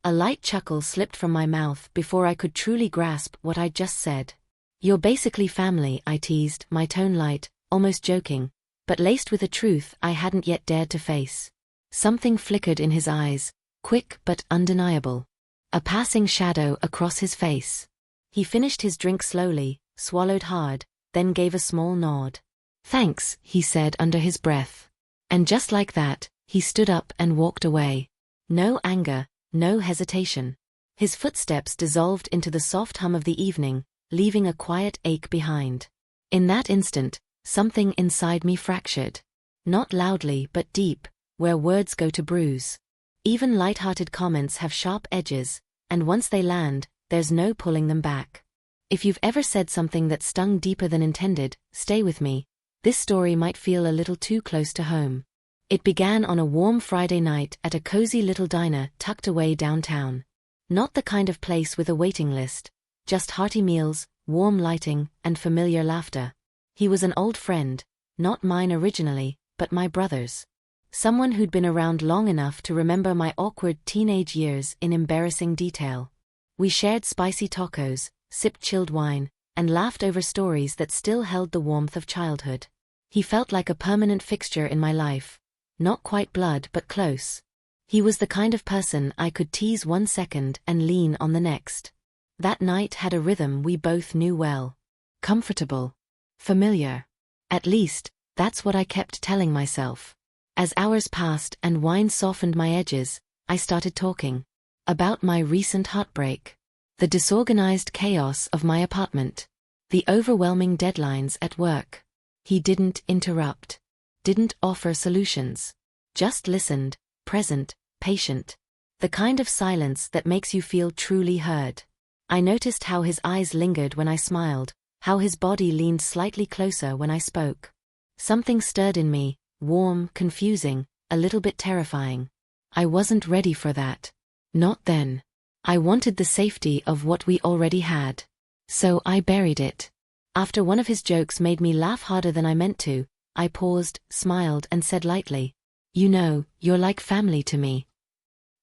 A light chuckle slipped from my mouth before I could truly grasp what I'd just said. "You're basically family," I teased, my tone light, almost joking, but laced with a truth I hadn't yet dared to face. Something flickered in his eyes, quick but undeniable. A passing shadow across his face. He finished his drink slowly, swallowed hard, then gave a small nod. "Thanks," he said under his breath. And just like that, he stood up and walked away. No anger, no hesitation. His footsteps dissolved into the soft hum of the evening, leaving a quiet ache behind. In that instant, something inside me fractured. Not loudly but deep, where words go to bruise. Even light-hearted comments have sharp edges, and once they land, there's no pulling them back. If you've ever said something that stung deeper than intended, stay with me. This story might feel a little too close to home. It began on a warm Friday night at a cozy little diner tucked away downtown. Not the kind of place with a waiting list, just hearty meals, warm lighting, and familiar laughter. He was an old friend, not mine originally, but my brother's. Someone who'd been around long enough to remember my awkward teenage years in embarrassing detail. We shared spicy tacos, sipped chilled wine, and laughed over stories that still held the warmth of childhood. He felt like a permanent fixture in my life. Not quite blood but close. He was the kind of person I could tease 1 second and lean on the next. That night had a rhythm we both knew well. Comfortable. Familiar. At least, that's what I kept telling myself. As hours passed and wine softened my edges, I started talking. About my recent heartbreak. The disorganized chaos of my apartment. The overwhelming deadlines at work. He didn't interrupt. Didn't offer solutions. Just listened, present, patient. The kind of silence that makes you feel truly heard. I noticed how his eyes lingered when I smiled, how his body leaned slightly closer when I spoke. Something stirred in me, warm, confusing, a little bit terrifying. I wasn't ready for that. Not then. I wanted the safety of what we already had. So I buried it. After one of his jokes made me laugh harder than I meant to, I paused, smiled and said lightly, "You know, you're like family to me."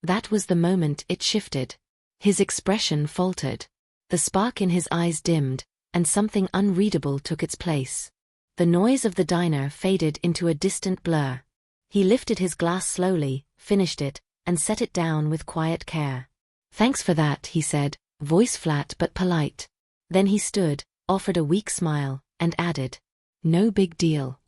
That was the moment it shifted. His expression faltered. The spark in his eyes dimmed, and something unreadable took its place. The noise of the diner faded into a distant blur. He lifted his glass slowly, finished it, and set it down with quiet care. "Thanks for that," he said, voice flat but polite. Then he stood, offered a weak smile, and added, "No big deal."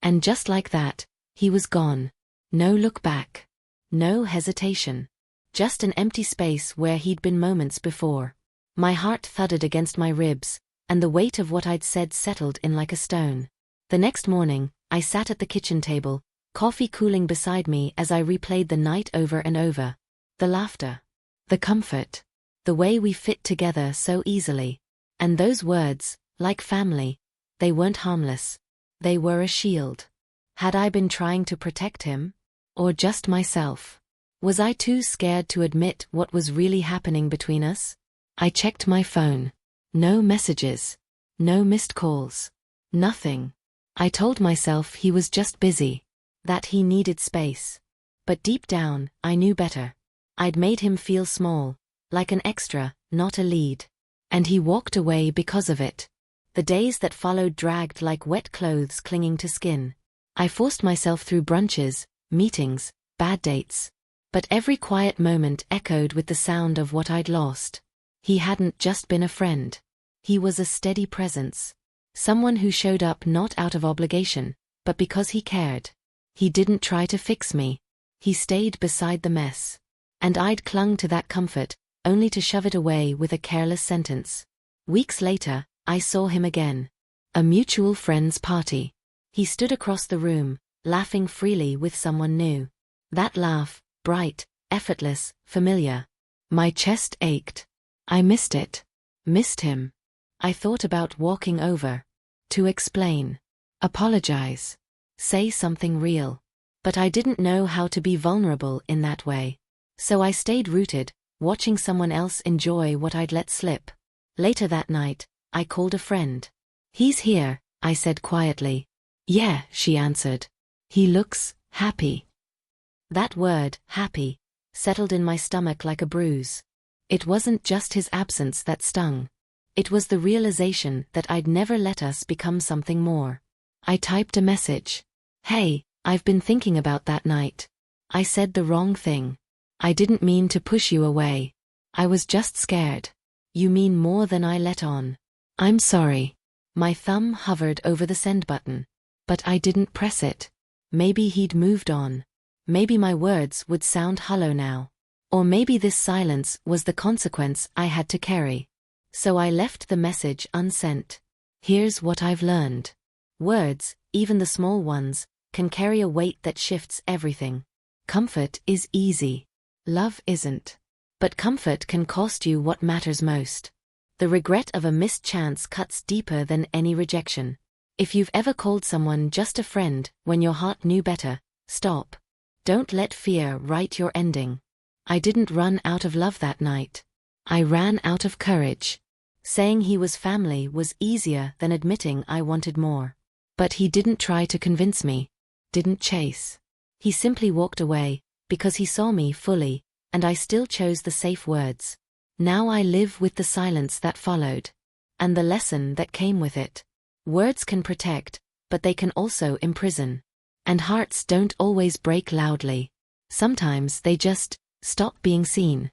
And just like that, he was gone. No look back. No hesitation. Just an empty space where he'd been moments before. My heart thudded against my ribs, and the weight of what I'd said settled in like a stone. The next morning, I sat at the kitchen table, coffee cooling beside me as I replayed the night over and over. The laughter. The comfort. The way we fit together so easily. And those words, like family, they weren't harmless. They were a shield. Had I been trying to protect him? Or just myself? Was I too scared to admit what was really happening between us? I checked my phone. No messages. No missed calls. Nothing. I told myself he was just busy. That he needed space. But deep down, I knew better. I'd made him feel small, like an extra, not a lead. And he walked away because of it. The days that followed dragged like wet clothes clinging to skin. I forced myself through brunches, meetings, bad dates. But every quiet moment echoed with the sound of what I'd lost. He hadn't just been a friend. He was a steady presence. Someone who showed up not out of obligation, but because he cared. He didn't try to fix me. He stayed beside the mess. And I'd clung to that comfort, only to shove it away with a careless sentence. Weeks later, I saw him again. A mutual friend's party. He stood across the room, laughing freely with someone new. That laugh, bright, effortless, familiar. My chest ached. I missed it. Missed him. I thought about walking over. To explain. Apologize. Say something real. But I didn't know how to be vulnerable in that way. So I stayed rooted, watching someone else enjoy what I'd let slip. Later that night, I called a friend. "He's here," I said quietly. "Yeah," she answered. "He looks happy." That word, happy, settled in my stomach like a bruise. It wasn't just his absence that stung. It was the realization that I'd never let us become something more. I typed a message. "Hey, I've been thinking about that night. I said the wrong thing. I didn't mean to push you away. I was just scared. You mean more than I let on. I'm sorry." My thumb hovered over the send button. But I didn't press it. Maybe he'd moved on. Maybe my words would sound hollow now. Or maybe this silence was the consequence I had to carry. So I left the message unsent. Here's what I've learned. Words, even the small ones, can carry a weight that shifts everything. Comfort is easy. Love isn't. But comfort can cost you what matters most. The regret of a missed chance cuts deeper than any rejection. If you've ever called someone just a friend when your heart knew better, stop. Don't let fear write your ending. I didn't run out of love that night. I ran out of courage. Saying he was family was easier than admitting I wanted more. But he didn't try to convince me. Didn't chase. He simply walked away, because he saw me fully, and I still chose the safe words. Now I live with the silence that followed. And the lesson that came with it. Words can protect, but they can also imprison. And hearts don't always break loudly. Sometimes they just stop being seen.